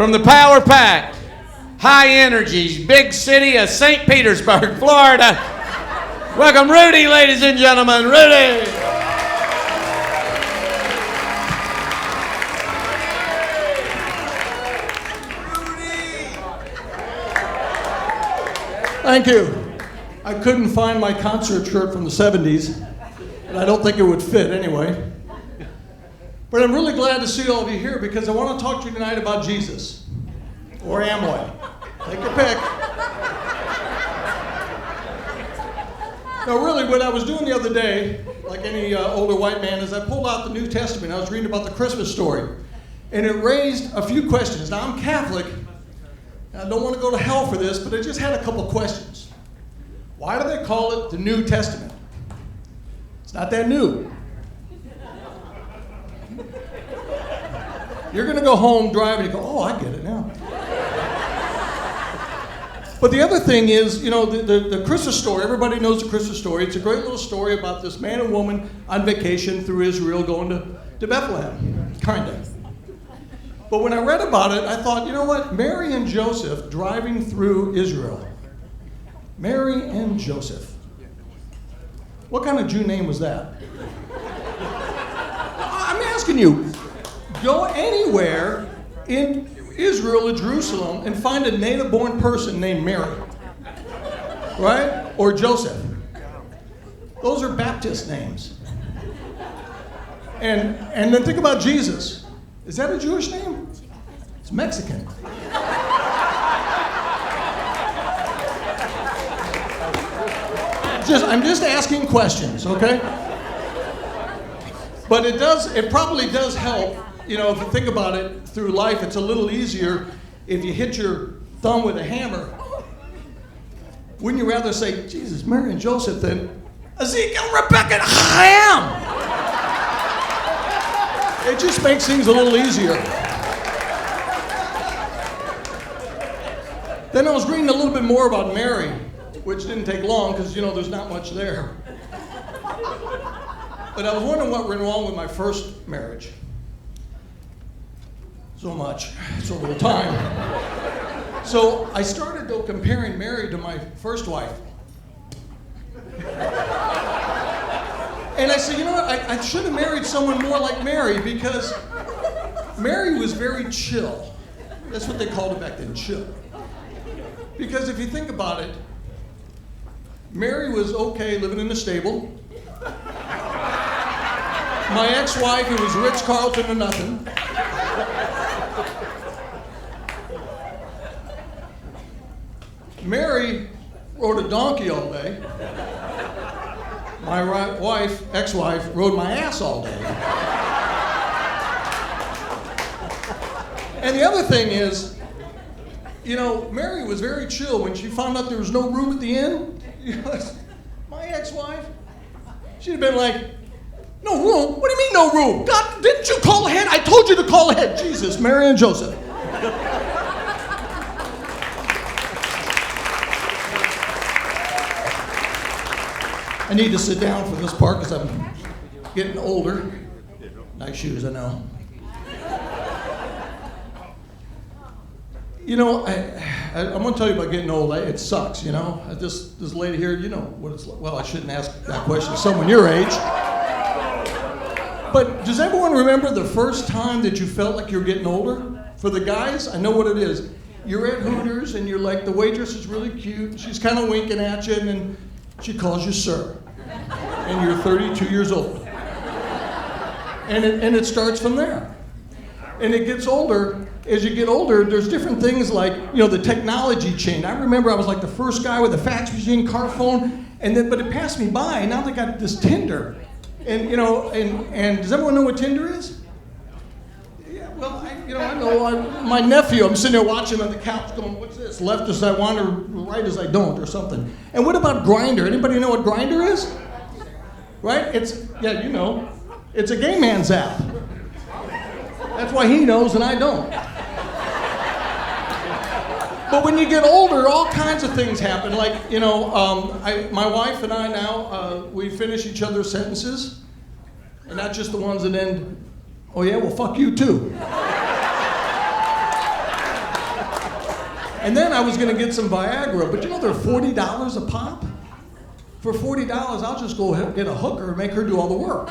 from the power pack, high energies, big city of St. Petersburg, Florida. Welcome Rudy, ladies and gentlemen. Rudy. Thank you. I couldn't find my concert shirt from the 70s, and I don't think it would fit anyway. But I'm really glad to see all of you here because I want to talk to you tonight about Jesus, or Amway. Take your pick. Now really, what I was doing the other day, like any older white man, is I pulled out the New Testament. I was reading about the Christmas story, and it raised a few questions. Now I'm Catholic, and I don't want to go to hell for this, but I just had a couple questions. Why do they call it the New Testament? It's not that new. You're going to go home driving and go, oh, I get it now. But the other thing is, you know, the Christmas story, everybody knows the Christmas story. It's a great little story about this man and woman on vacation through Israel going to Bethlehem, kind of. But when I read about it, I thought, you know what? Mary and Joseph driving through Israel. Mary and Joseph. What kind of Jew name was that? I'm asking you. Go anywhere in Israel or Jerusalem and find a native-born person named Mary, right? Or Joseph. Those are Baptist names. And then think about Jesus. Is that a Jewish name? It's Mexican. I'm just asking questions, okay? But it probably does help. You know, if you think about it, through life, it's a little easier if you hit your thumb with a hammer. Wouldn't you rather say, Jesus, Mary and Joseph, than Ezekiel, Rebecca, and Ham? It just makes things a little easier. Then I was reading a little bit more about Mary, which didn't take long because, you know, there's not much there. But I was wondering what went wrong with my first marriage. So much, so little time. So I started, though, comparing Mary to my first wife. And I said, you know what, I should have married someone more like Mary because Mary was very chill. That's what they called it back then, chill. Because if you think about it, Mary was okay living in a stable. My ex-wife, who was Ritz Carlton or nothing. Mary rode a donkey all day. My wife, ex-wife, rode my ass all day. And the other thing is, you know, Mary was very chill when she found out there was no room at the inn. You know, my ex-wife, she'd have been like, no room? What do you mean no room? God, didn't you call ahead? I told you to call ahead. Jesus, Mary and Joseph. I need to sit down for this part because I'm getting older. Nice shoes, I know. You know, I'm going to tell you about getting old. It sucks, you know. This lady here, you know what it's like. Well, I shouldn't ask that question. Someone your age. But does everyone remember the first time that you felt like you were getting older? For the guys, I know what it is. You're at Hooters and you're like, the waitress is really cute. She's kind of winking at you and then she calls you sir. And you're 32 years old. And it starts from there. And it gets older. As you get older, there's different things like, you know, the technology change. I remember I was like the first guy with a fax machine, car phone, but it passed me by. Now they got this Tinder. And, you know, and does everyone know what Tinder is? Yeah, well, I know. My nephew, I'm sitting there watching him on the couch going, what's this? Left as I want or right as I don't or something. And what about Grindr? Anybody know what Grindr is? Right? Yeah, you know. It's a gay man's app. That's why he knows and I don't. But when you get older, all kinds of things happen. Like, you know, my wife and I now, we finish each other's sentences. And not just the ones that end, oh yeah, well fuck you too. And then I was going to get some Viagra, but you know they're $40 a pop? For $40, I'll just go ahead and get a hooker and make her do all the work.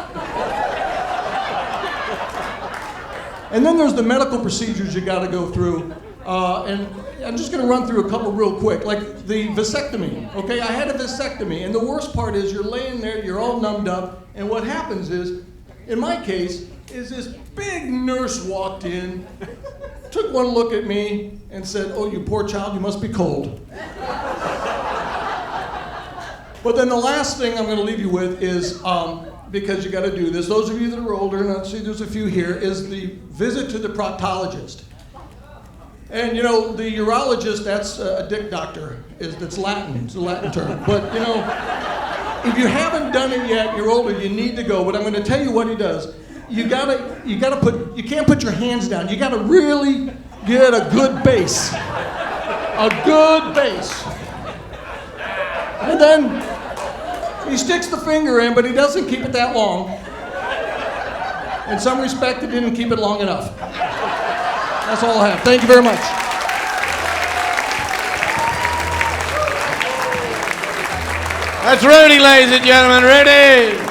And then there's the medical procedures you got to go through. And I'm just going to run through a couple real quick. Like the vasectomy, okay? I had a vasectomy, and the worst part is you're laying there, you're all numbed up, and what happens is, in my case, is this big nurse walked in, took one look at me, and said, "Oh, you poor child, you must be cold." But then the last thing I'm going to leave you with is, because you got to do this, those of you that are older, and I see there's a few here, is the visit to the proctologist. And you know, the urologist, that's a dick doctor. That's Latin, it's a Latin term. But you know, if you haven't done it yet, you're older, you need to go. But I'm going to tell you what he does. You can't put your hands down. You got to really get a good base. A good base. And then he sticks the finger in, but he doesn't keep it that long. In some respect, he didn't keep it long enough. That's all I have. Thank you very much. That's Rudy, ladies and gentlemen. Rudy!